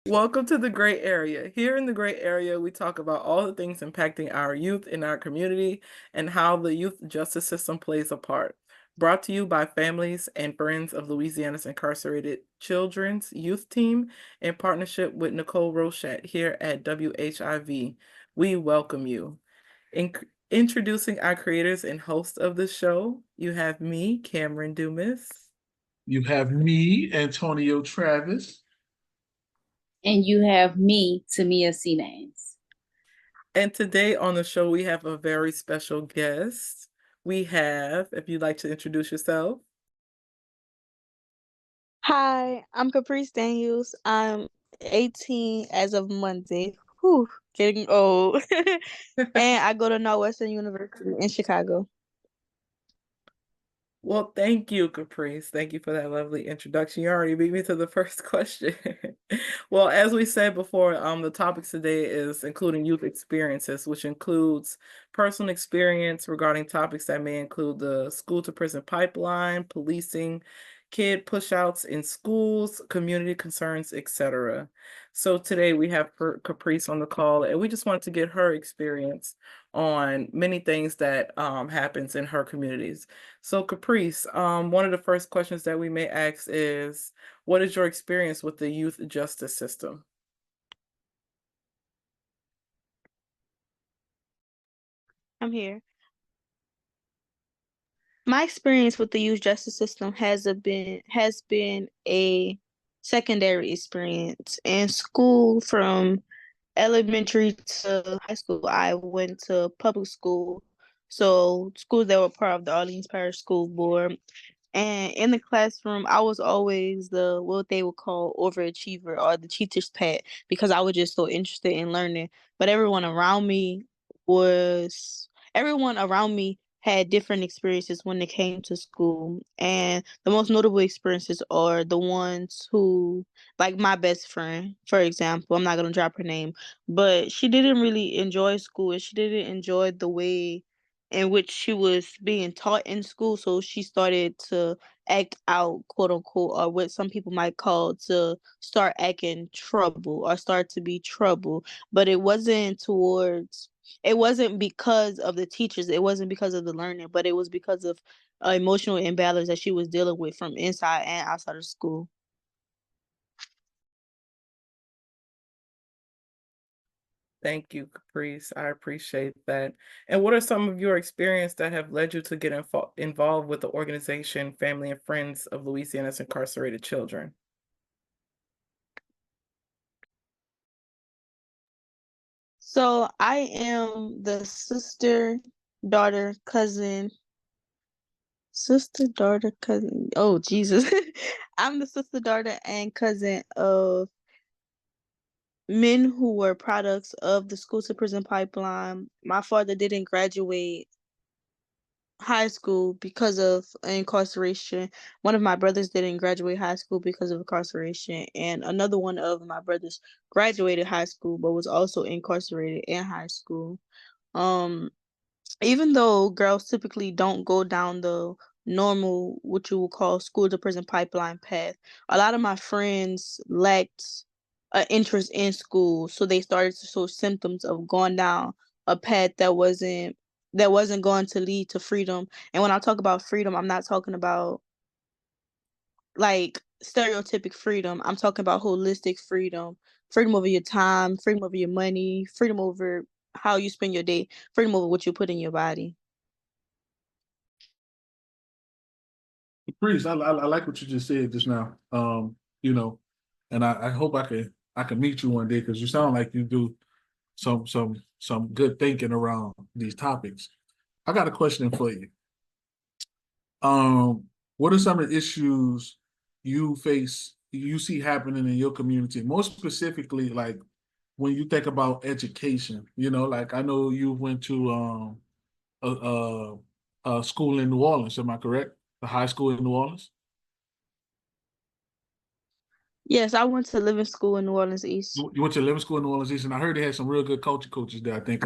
Welcome to the Gray Area. Here in the Gray Area, we talk about all the things impacting our youth in our community and how the youth justice system plays a part. Brought to you by families and friends of Louisiana's Incarcerated Children's Youth Team in partnership with Nicole Rochette here at WHIV. We welcome you. In- Introducing our creators and hosts of the show, you have me, Cameron Dumas. You have me, Antonio Travis. And you have me, Tamia Sinans. And today on the show, we have a very special guest. We have, if you'd like to introduce yourself. Hi, I'm Caprice Daniels. I'm 18 as of Monday. Whew, getting old. And I go to Northwestern University in Chicago. Well, thank you, Caprice. Thank you for that lovely introduction. You already beat me to the first question. Well, as we said before, the topics today is including youth experiences, which includes personal experience regarding topics that may include the school to prison pipeline, policing, kid pushouts in schools, community concerns, etc. So today we have Caprice on the call, and we just wanted to get her experience on many things that happens in her communities. So Caprice, one of the first questions that we may ask is, what is your experience with the youth justice system? I'm here. My experience with the youth justice system has been a secondary experience. In school, from elementary to high school, I went to public school. So schools that were part of the Orleans Parish School Board. And in the classroom, I was always the what they would call overachiever or the teacher's pet because I was just so interested in learning. But everyone around me had different experiences when it came to school. And the most notable experiences are the ones who, like my best friend, for example, I'm not gonna drop her name, but she didn't really enjoy school and she didn't enjoy the way in which she was being taught in school. So she started to act out, quote unquote, or what some people might call to start acting trouble or start to be trouble. But it wasn't because of the teachers, it wasn't because of the learning, but it was because of emotional imbalance that she was dealing with from inside and outside of school. Thank you, Caprice. I appreciate that. And what are some of your experience that have led you to get involved with the organization Family and Friends of Louisiana's Incarcerated Children? So I am the daughter, cousin. Oh, Jesus. I'm the sister, daughter, and cousin of men who were products of the school to prison pipeline. My father didn't graduate high school because of incarceration. One of my brothers didn't graduate high school because of incarceration, and another one of my brothers graduated high school but was also incarcerated in high school. Um, Even though girls typically don't go down the normal, what you would call school to prison pipeline path, a lot of my friends lacked an interest in school, so they started to show symptoms of going down a path that wasn't going to lead to freedom. And when I talk about freedom, I'm not talking about like stereotypic freedom. I'm talking about holistic freedom, freedom over your time, freedom over your money, freedom over how you spend your day, freedom over what you put in your body. Priest, I like what you just said just now. You know, and I hope I can meet you one day because you sound like you do some good thinking around these topics. I got a question for you. What are some of the issues you see happening in your community? More specifically, like when you think about education, like I know you went to a, a school in New Orleans, am I correct? The high school in New Orleans? Yes, I went to living school in New Orleans East. You went to living school in New Orleans East, and I heard they had some real good culture coaches there. I think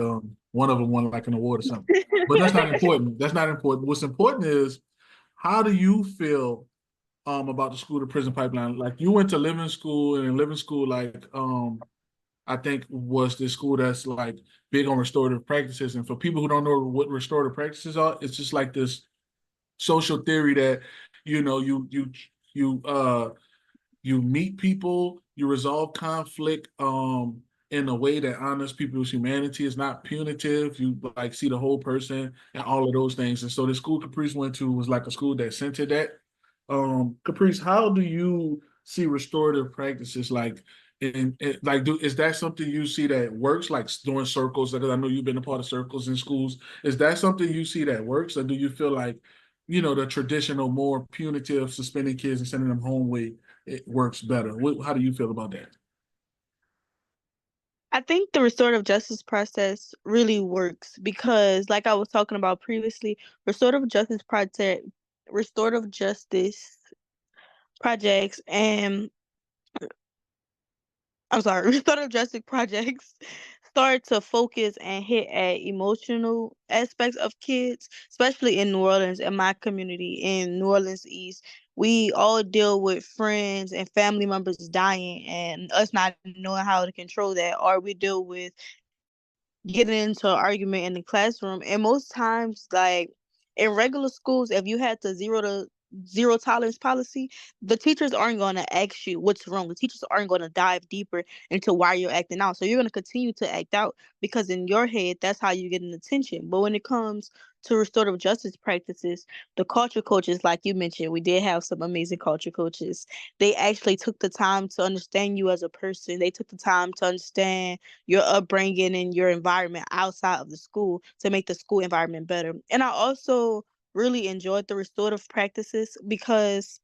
one of them won like an award or something. But that's not important. That's not important. What's important is how do you feel about the school to prison pipeline. Like you went to Living School, and in Living School, like I think was the school that's like big on restorative practices. And for people who don't know what restorative practices are, it's just like this social theory that you know you you meet people, you resolve conflict in a way that honors people's humanity. Is not punitive. You like see the whole person and all of those things. And so the school Caprice went to was like a school that centered that. Caprice, how do you see restorative practices like like is that something you see that works like doing circles? Because I know you've been a part of circles in schools. Is that something you see that works, or do you feel like the traditional, more punitive, suspending kids and sending them home way it works better? How do you feel about that? I think the restorative justice process really works because, like I was talking about previously, restorative justice project, restorative justice projects, and I'm sorry, restorative justice projects start to focus and hit at emotional aspects of kids, especially in New Orleans, in my community in New Orleans East. We all deal with friends and family members dying and us not knowing how to control that, or we deal with getting into an argument in the classroom. And most times, like in regular schools, if you had the zero tolerance policy, the teachers aren't going to ask you what's wrong. The teachers aren't going to dive deeper into why you're acting out. So you're going to continue to act out because in your head, that's how you get an attention. But when it comes to restorative justice practices, the culture coaches, like you mentioned, we did have some amazing culture coaches. They actually took the time to understand you as a person. They took the time to understand your upbringing and your environment outside of the school to make the school environment better. And I also really enjoyed the restorative practices because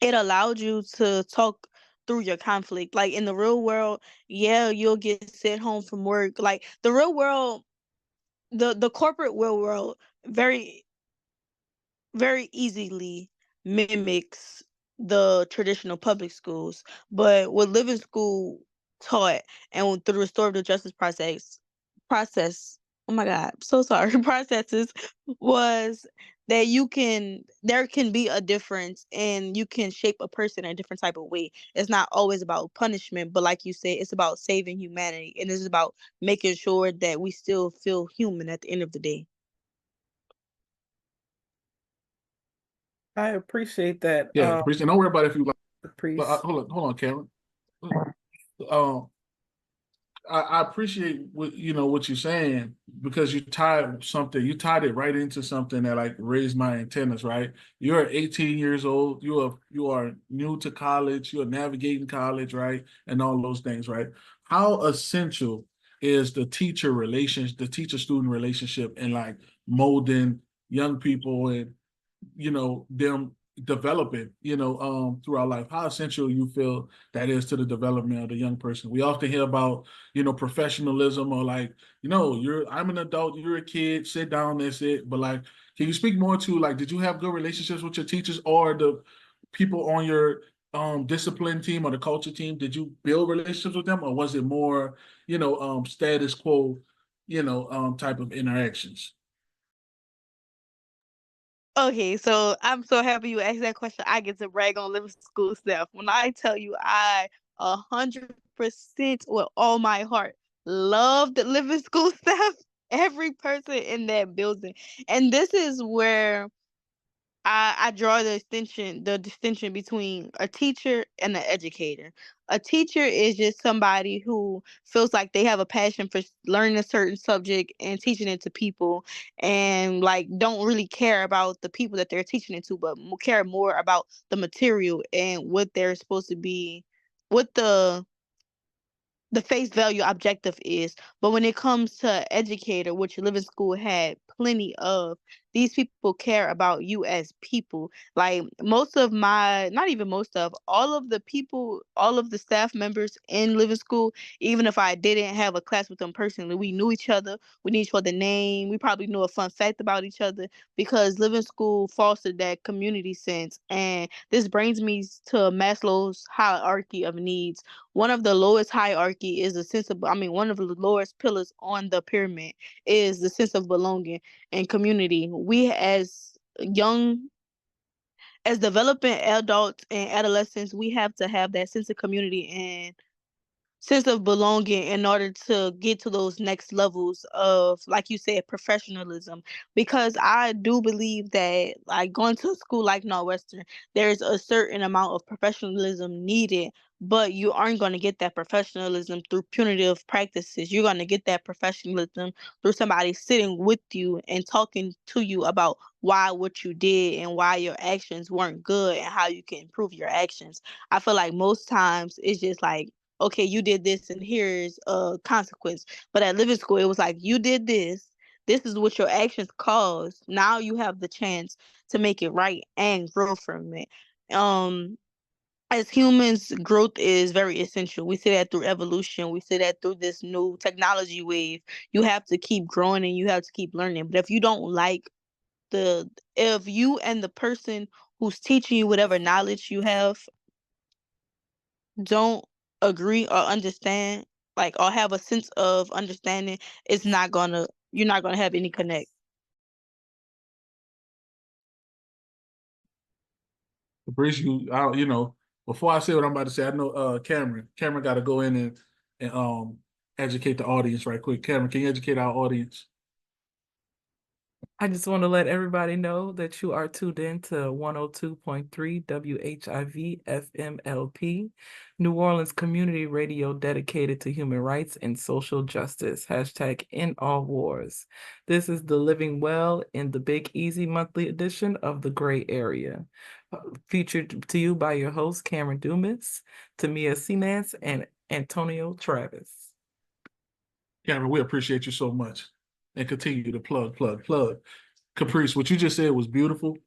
it allowed you to talk through your conflict. Like in the real world, yeah, you'll get sent home from work. Like the real world, the corporate real world, very very easily mimics the traditional public schools. But what living school taught and through the restorative justice process, oh my God, I'm so sorry, processes was that there can be a difference and you can shape a person in a different type of way. It's not always about punishment, but like you said, it's about saving humanity and it's about making sure that we still feel human at the end of the day. I appreciate that, Yeah, Caprice, and don't worry about it if you like. Caprice. Hold on, Karen. Um, I appreciate what you're saying because you tied it right into something that like raised my antennas, right? You're 18 years old, you are new to college, you're navigating college, right? And all those things, right? How essential is the teacher student relationship in like molding young people and them developing, through our life? How essential you feel that is to the development of the young person? We often hear about, professionalism or like, I'm an adult, you're a kid, sit down, that's it. But like, can you speak more to like, did you have good relationships with your teachers or the people on your discipline team or the culture team? Did you build relationships with them, or was it more, status quo, type of interactions? Okay, so I'm so happy you asked that question. I get to brag on living school staff. When I tell you I 100% with all my heart loved living school staff, every person in that building. And this is where I draw the distinction between a teacher and an educator. A teacher is just somebody who feels like they have a passion for learning a certain subject and teaching it to people, and like don't really care about the people that they're teaching it to, but care more about the material and what they're supposed to be, what the face value objective is. But when it comes to educator, which Living School had plenty of, these people care about you as people. Like most of my, not even most of, all of the people, all of the staff members in Living School, even if I didn't have a class with them personally, we knew each other. We knew each other's name. We probably knew a fun fact about each other because Living School fostered that community sense. And this brings me to Maslow's hierarchy of needs. One of the lowest hierarchy is the sense of, I mean, one of the lowest pillars on the pyramid is the sense of belonging and community. We as young as developing adults and adolescents, we have to have that sense of community and sense of belonging in order to get to those next levels of, like you said, professionalism. Because I do believe that, like, going to a school like Northwestern, there's a certain amount of professionalism needed, but you aren't going to get that professionalism through punitive practices. You're going to get that professionalism through somebody sitting with you and talking to you about why what you did and why your actions weren't good and how you can improve your actions. I feel like most times it's just like, okay, you did this and here's a consequence. But at living school, it was like, you did this. This is what your actions caused. Now you have the chance to make it right and grow from it. Um, as humans, growth is very essential. We see that through evolution. We see that through this new technology wave. You have to keep growing and you have to keep learning. But if you don't like if you and the person who's teaching you whatever knowledge you have don't agree or understand, like, or have a sense of understanding, you're not gonna have any connect. Caprice, you know, before I say what I'm about to say, I know Cameron got to go in and educate the audience right quick. Cameron, can you educate our audience? I just want to let everybody know that you are tuned in to 102.3 WHIV FMLP, New Orleans community radio dedicated to human rights and social justice. Hashtag in all wars. This is the Living Well in the Big Easy monthly edition of The Gray Area. Featured to you by your hosts, Cameron Dumas, Tamia Seamans, and Antonio Travis. Cameron, we appreciate you so much. And continue to plug. Caprice, what you just said was beautiful.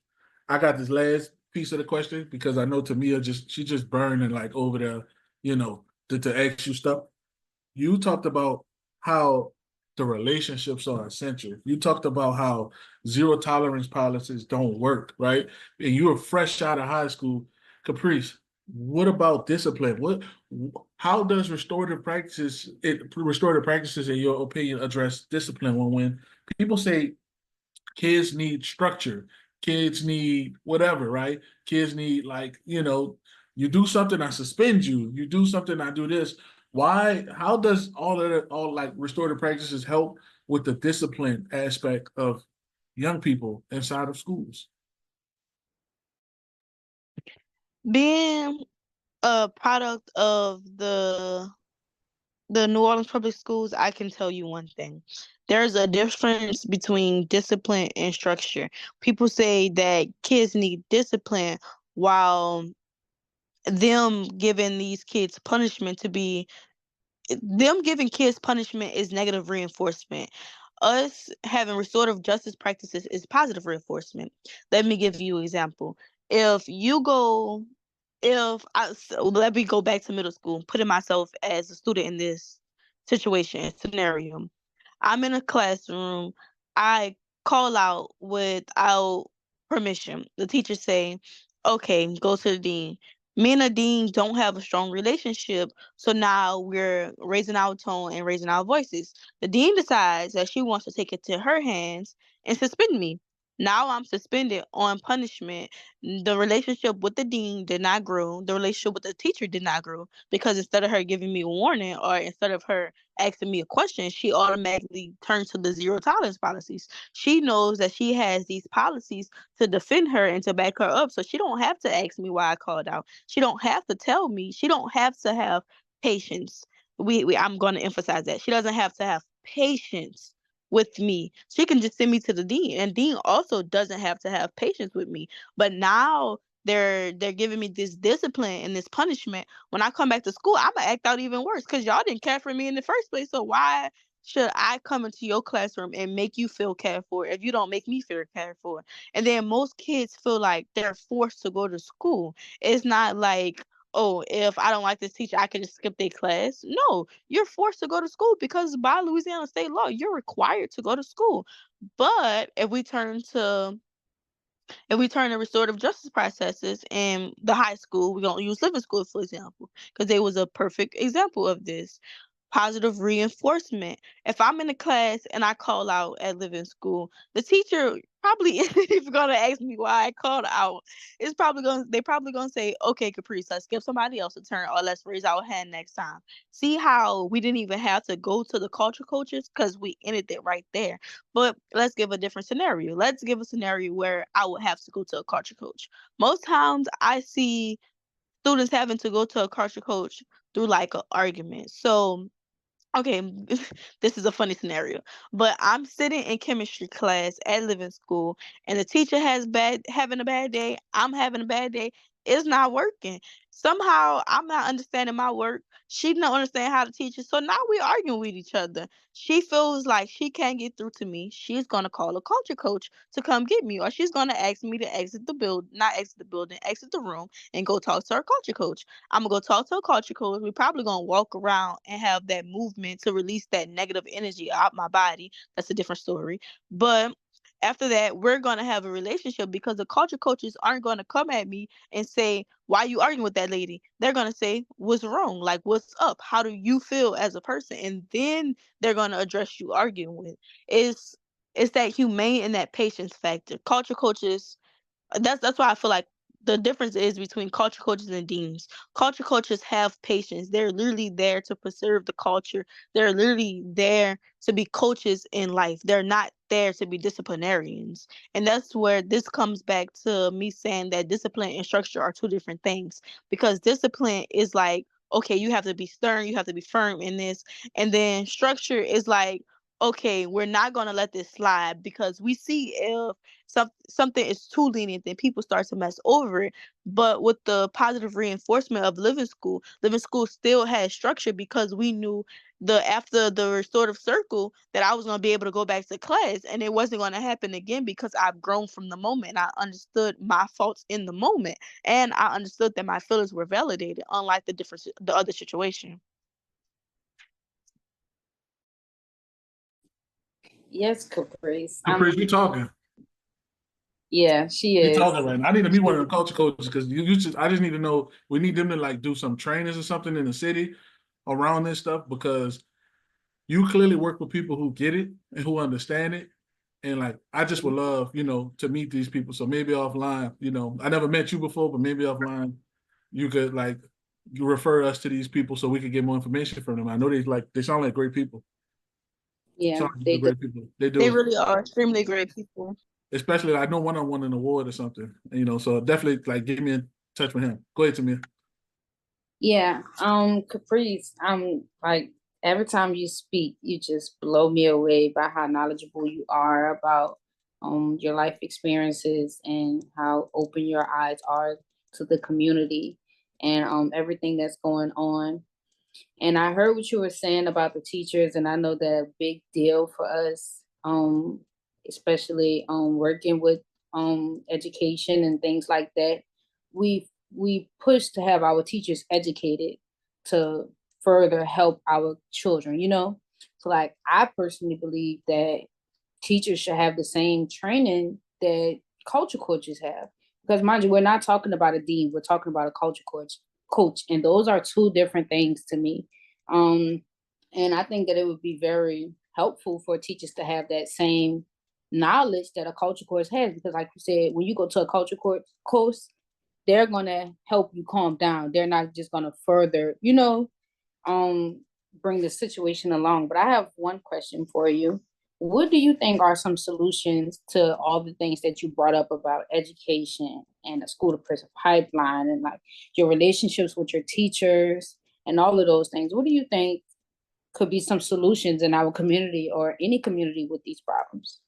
I got this last piece of the question because I know Tamia she just burning like over there, you know, to ask you stuff. You talked about how the relationships are essential. You talked about how zero tolerance policies don't work, right? And you were fresh out of high school. Caprice, what about discipline? How does restorative practices, in your opinion, address discipline when people say kids need structure, kids need whatever, right? Kids need, like, you know, you do something, I suspend you. You do something, I do this. Why? How does all like restorative practices help with the discipline aspect of young people inside of schools? Being a product of the New Orleans public schools, I can tell you one thing. There's a difference between discipline and structure. People say that kids need discipline while them giving these kids punishment to be them giving kids punishment is negative reinforcement. Us having restorative justice practices is positive reinforcement. Let me give you an example. If you go, if I, so let me go back to middle school, putting myself as a student in this situation scenario. I'm in a classroom. I call out without permission. The teacher say, "Okay, go to the dean." Me and the dean don't have a strong relationship, so now we're raising our tone and raising our voices. The dean decides that she wants to take it to her hands and suspend me. Now I'm suspended on punishment. The relationship with the dean did not grow. The relationship with the teacher did not grow because instead of her giving me a warning or instead of her asking me a question, she automatically turns to the zero tolerance policies. She knows that she has these policies to defend her and to back her up. So she don't have to ask me why I called out. She don't have to tell me. She don't have to have patience. I'm going to emphasize that. She doesn't have to have patience with me. She can just send me to the dean. And dean also doesn't have to have patience with me. But now they're giving me this discipline and this punishment. When I come back to school, I'm gonna act out even worse because y'all didn't care for me in the first place. So why should I come into your classroom and make you feel cared for if you don't make me feel cared for? And then most kids feel like they're forced to go to school. It's not like, oh, if I don't like this teacher, I can just skip their class. No, you're forced to go to school because by Louisiana state law, you're required to go to school. But if we turn to restorative justice processes in the high school, we're going to use living school, for example, because they was a perfect example of this. positive reinforcement. If I'm in a class and I call out at living school, the teacher probably isn't even gonna ask me why I called out. They probably gonna say, okay, Caprice, let's give somebody else a turn, or let's raise our hand next time. See how we didn't even have to go to the culture coaches because we ended it right there. But let's give a different scenario. Let's give a scenario where I would have to go to a culture coach. Most times I see students having to go to a culture coach through like an argument. So okay, this is a funny scenario, but I'm sitting in chemistry class at living school, and the teacher having a bad day. I'm having a bad day. It's not working. Somehow I'm not understanding my work. She don't understand how to teach it. So now we're arguing with each other. She feels like she can't get through to me. She's gonna call a culture coach to come get me, or she's gonna ask me to exit the not exit the building, exit the room, and go talk to her culture coach. I'm gonna go talk to a culture coach. We're probably gonna walk around and have that movement to release that negative energy out my body. That's a different story. But after that, we're gonna have a relationship because the culture coaches aren't gonna come at me and say, "Why are you arguing with that lady?" They're gonna say, "What's wrong? Like, what's up? How do you feel as a person?" And then they're gonna address you arguing with. It's it's that humane and that patience factor. Culture coaches, that's why I feel like the difference is between culture coaches and deans. Culture coaches have patience. They're literally there to preserve the culture. They're literally there to be coaches in life. They're not there to be disciplinarians. And that's where this comes back to me saying that discipline and structure are two different things. Because discipline is like, okay, you have to be stern, you have to be firm in this. And then structure is like, okay, we're not going to let this slide because we see if something is too lenient, then people start to mess over it. But with the positive reinforcement of living school still had structure because we knew the after the restorative circle that I was going to be able to go back to class, and it wasn't going to happen again because I've grown from the moment, and I understood my faults in the moment, and I understood that my feelings were validated, unlike the other situation. Yes, Caprice. Caprice, you talking? Yeah, she You is. talking right now. I need to meet one of the culture coaches because I just need to know. We need them to like do some trainings or something in the city around this stuff because you clearly work with people who get it and who understand it. And like, I just would love, to meet these people. So maybe offline, I never met you before, but maybe offline, you could like you refer us to these people so we could get more information from them. I know they sound like great people. Yeah, Sound like they do. great people. They They do. really are extremely great people. Especially like, I know one-on-one an award or something, so definitely like get me in touch with him. Go ahead, Tamir. Yeah, Caprice, like every time you speak, you just blow me away by how knowledgeable you are about your life experiences and how open your eyes are to the community and everything that's going on. And I heard what you were saying about the teachers, and I know that a big deal for us, especially working with education and things like that. We push to have our teachers educated to further help our children, So like I personally believe that teachers should have the same training that culture coaches have. Because mind you, we're not talking about a dean, we're talking about a culture coach. And those are two different things to me. And I think that it would be very helpful for teachers to have that same knowledge that a culture course has. Because like you said, when you go to a culture course, they're gonna help you calm down. They're not just gonna further, bring the situation along. But I have one question for you. What do you think are some solutions to all the things that you brought up about education and the school to prison pipeline and like your relationships with your teachers and all of those things? What do you think could be some solutions in our community or any community with these problems?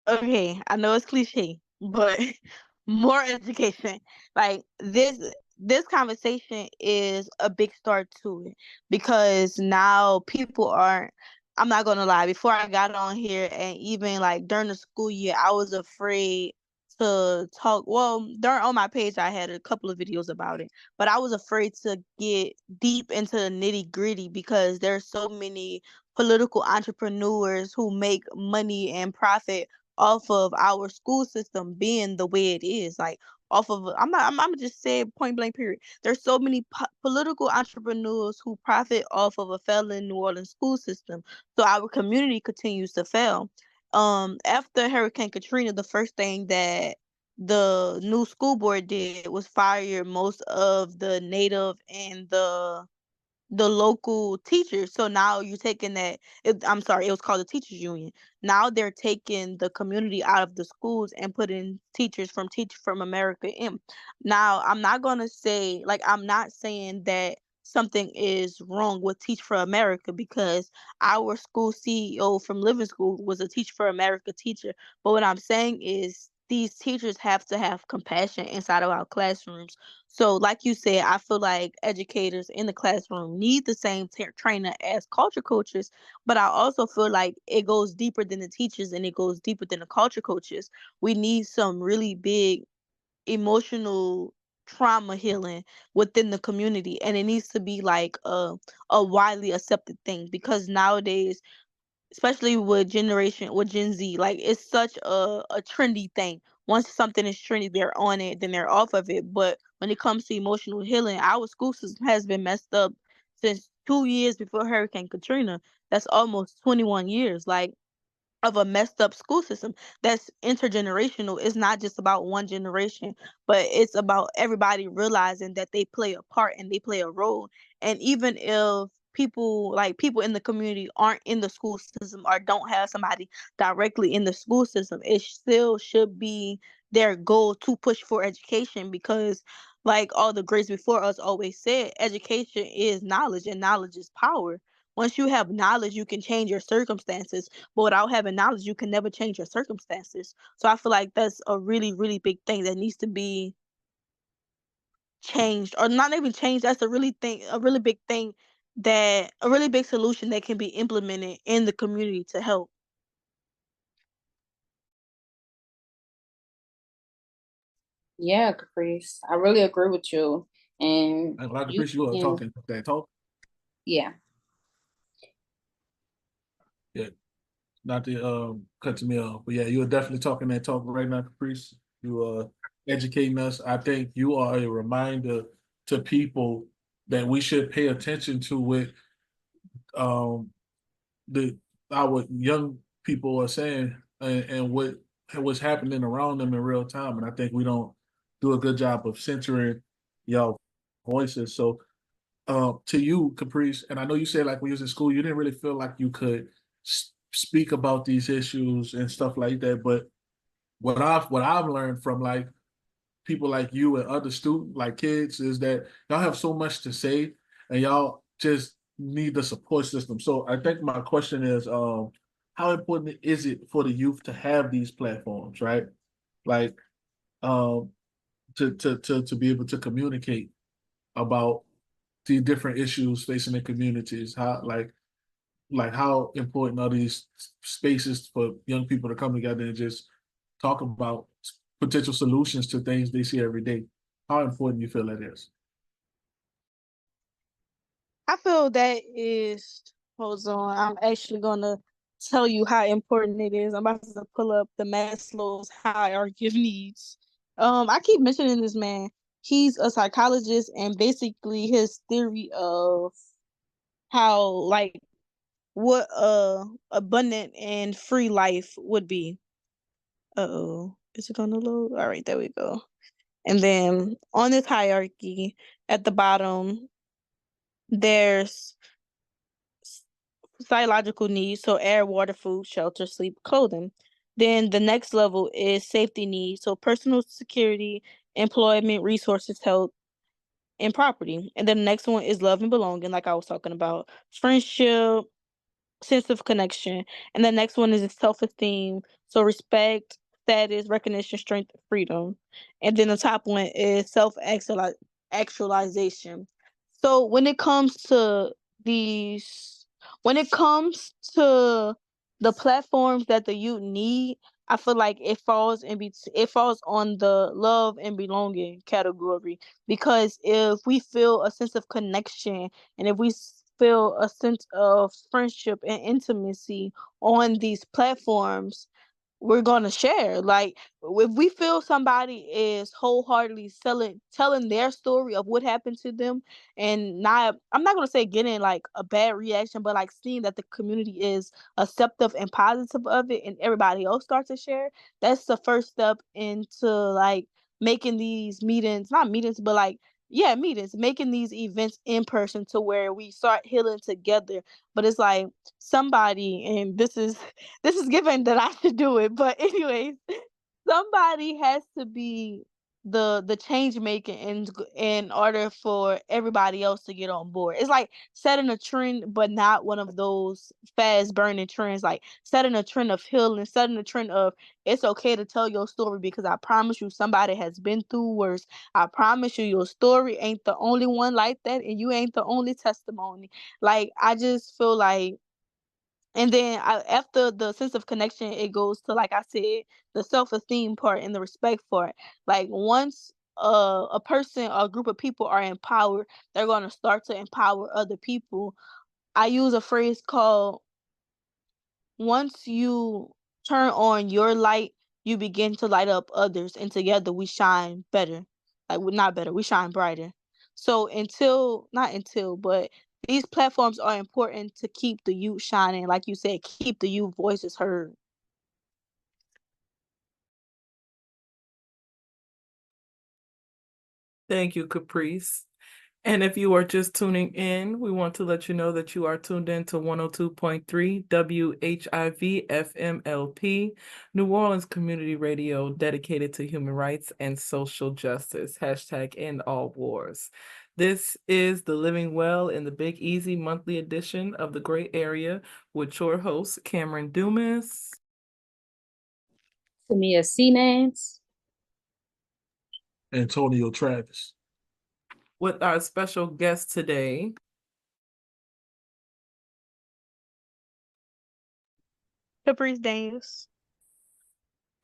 Okay, I know it's cliche, but more education. Like this conversation is a big start to it because now people aren't, I'm not gonna lie, before I got on here and even like during the school year, I was afraid to talk. Well, during on my page I had a couple of videos about it, but I was afraid to get deep into the nitty-gritty because there's so many political entrepreneurs who make money and profit off of our school system being the way it is. Like off of I'm just saying point blank period. There's so many political entrepreneurs who profit off of a failing New Orleans school system. So our community continues to fail. After Hurricane Katrina, the first thing that the new school board did was fire most of the native and the local teachers. So now you're taking I'm sorry, it was called the teachers union. Now they're taking the community out of the schools and putting teachers from Teach from America in. Now, I'm not going to say, like, I'm not saying that something is wrong with Teach for America, because our school CEO from Living School was a Teach for America teacher. But what I'm saying is these teachers have to have compassion inside of our classrooms. So, like you said, I feel like educators in the classroom need the same training as culture coaches, but I also feel like it goes deeper than the teachers and it goes deeper than the culture coaches. We need some really big emotional trauma healing within the community, and it needs to be like a widely accepted thing, because nowadays, especially with Gen Z, like it's such a trendy thing. Once something is trendy, they're on it, then they're off of it. But when it comes to emotional healing, our school system has been messed up since 2 years before Hurricane Katrina. That's almost 21 years. Like, of a messed up school system that's intergenerational. It's not just about one generation, but it's about everybody realizing that they play a part and they play a role. And even if people in the community aren't in the school system or don't have somebody directly in the school system, it still should be their goal to push for education, because like all the greats before us always said, education is knowledge and knowledge is power. Once you have knowledge, you can change your circumstances, but without having knowledge, you can never change your circumstances. So I feel like that's a really, really big thing that needs to be changed, or not even changed. That's a really big thing, that a really big solution that can be implemented in the community to help. Yeah, Caprice, I really agree with you. And I you appreciate you can, talking that talk. yeah. Yeah, not to cut me off, but yeah, you are definitely talking that talk right now, Caprice. You are educating us. I think you are a reminder to people that we should pay attention to what um the our young people are saying, and what's happening around them in real time. And I think we don't do a good job of centering y'all voices. So to you, Caprice, and I know you said like when you was in school, you didn't really feel like you could speak about these issues and stuff like that. But what I've learned from like people like you and other student like kids is that y'all have so much to say and y'all just need the support system. So I think my question is, how important is it for the youth to have these platforms, right? Like, um, to be able to communicate about the different issues facing the communities. How like how important are these spaces for young people to come together and just talk about potential solutions to things they see every day? How important you feel that is? I feel that is, hold on, I'm actually gonna tell you how important it is. I'm about to pull up the Maslow's hierarchy of needs. I keep mentioning this man. He's a psychologist, and basically his theory of how, like, what abundant and free life would be. Uh-oh. Is it gonna load? All right, there we go. And then on this hierarchy, at the bottom, there's psychological needs, so air, water, food, shelter, sleep, clothing. Then the next level is safety needs, so personal security, employment, resources, health, and property. And then the next one is love and belonging, like I was talking about, friendship, sense of connection. And the next one is self-esteem, so respect, status, recognition, strength, freedom. And then the top one is self-actualization. So these when it comes to the platforms that the youth need, I feel like it falls on the love and belonging category, because if we feel a sense of connection and if we feel a sense of friendship and intimacy on these platforms, we're gonna share. Like, if we feel somebody is wholeheartedly telling their story of what happened to them, and not, I'm not gonna say getting like a bad reaction, but like seeing that the community is acceptive and positive of it, and everybody else starts to share, that's the first step into like making these meetings, not meetings, but like, yeah, meetings, making these events in person to where we start healing together. But it's like somebody, and this is given that I should do it, but anyways, somebody has to be the change maker in order for everybody else to get on board. It's like setting a trend, but not one of those fast burning trends. Like setting a trend of healing, setting a trend of it's okay to tell your story, because I promise you somebody has been through worse. I promise you your story ain't the only one like that, and you ain't the only testimony. Like I just feel like, and then after the sense of connection, it goes to, like I said, the self-esteem part and the respect for it. Like once a person or a group of people are empowered, they're going to start to empower other people. I use a phrase called, once you turn on your light, you begin to light up others, and together we shine better. Like, we not better, we shine brighter. So not until, but these platforms are important to keep the youth shining. Like you said, keep the youth voices heard. Thank you, Caprice. And if you are just tuning in, we want to let you know that you are tuned in to 102.3 WHIV FMLP, New Orleans Community Radio, dedicated to human rights and social justice. Hashtag end all wars. This is the Living Well in the Big Easy monthly edition of the Gray Area with your host, Cameron Dumas. Tamia C. Nance. Antonio Travis. With our special guest today, Caprice Daniels.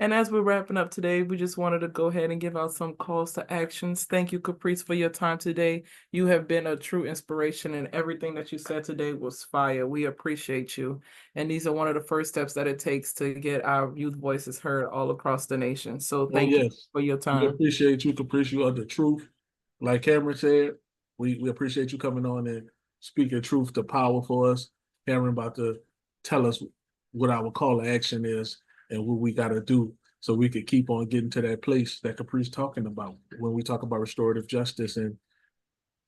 and as we're wrapping up today, we just wanted to go ahead and give out some calls to actions. Thank you, Caprice, for your time today. You have been a true inspiration, and everything that you said today was fire. We appreciate you. And these are one of the first steps that it takes to get our youth voices heard all across the nation. So thank you for your We time. appreciate you, Caprice. You are the truth. Like Cameron said, we appreciate you coming on and speaking truth to power for us. Cameron about to tell us what our call to action is and what we got to do so we could keep on getting to that place that Caprice talking about when we talk about restorative justice and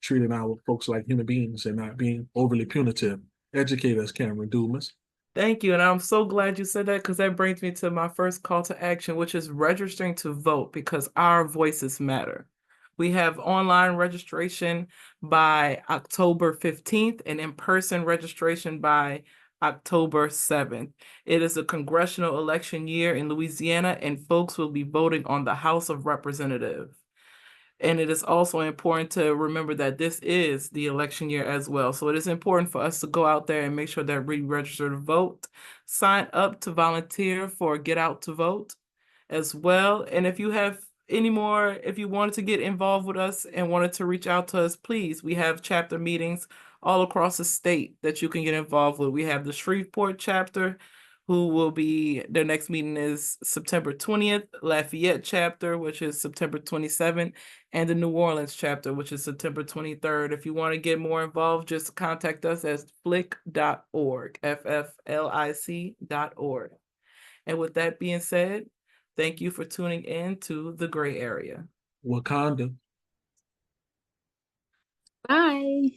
treating our folks like human beings and not being overly punitive. Educate us, Cameron Dumas. Thank you. And I'm so glad you said that, because that brings me to my first call to action, which is registering to vote, because our voices matter. We have online registration by October 15th and in-person registration by October 7th. It is a congressional election year in Louisiana, and folks will be voting on the House of Representatives. And it is also important to remember that this is the election year as well. So it is important for us to go out there and make sure that we register to vote, sign up to volunteer for Get Out to Vote as well. And if you have if you wanted to get involved with us and wanted to reach out to us, please, we have chapter meetings all across the state that you can get involved with. We have the Shreveport chapter, their next meeting is September 20th, Lafayette chapter, which is September 27th, and the New Orleans chapter, which is September 23rd. If you want to get more involved, just contact us at FFLIC.org, FFLIC.org. And with that being said, thank you for tuning in to The Gray Area. Wakanda. Bye.